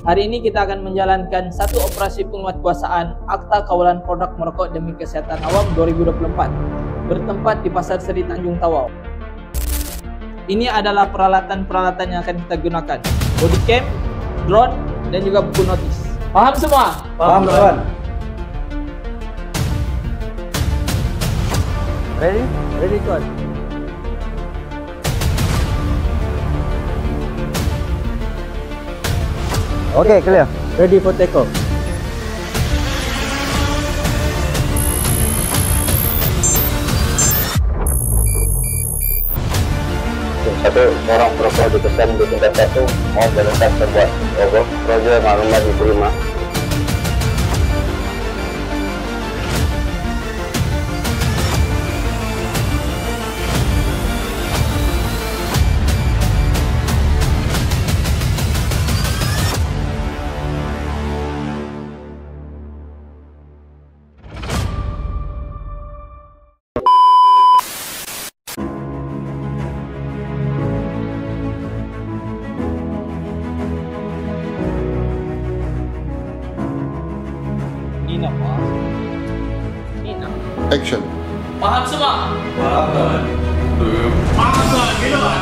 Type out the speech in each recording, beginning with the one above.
Hari ini kita akan menjalankan satu operasi penguatkuasaan Akta Kawalan Produk Merokok Demi Kesehatan Awam 2024 bertempat di Pasar Seri Tanjung Tawau. Ini adalah peralatan-peralatan yang akan kita gunakan: bodycam, drone, dan juga buku notis. Paham semua? Paham, tuan. Ready? Ready, tuan. Okay, clear. Ready for takeoff. Satu orang perokok dikesan di tingkat 1 mau berletak sebuah logo proyek maklumat diterima. Action. Paham semua? Paham. Paham lah, gila.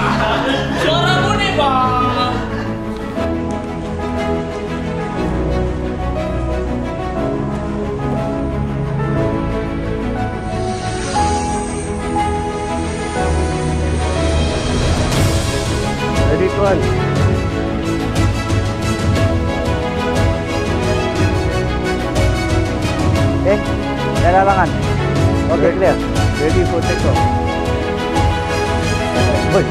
Suara bunyi, bang. Ready, tuan. Okay, dah larangan. Okay, clear. Ready for takeoff. Oi.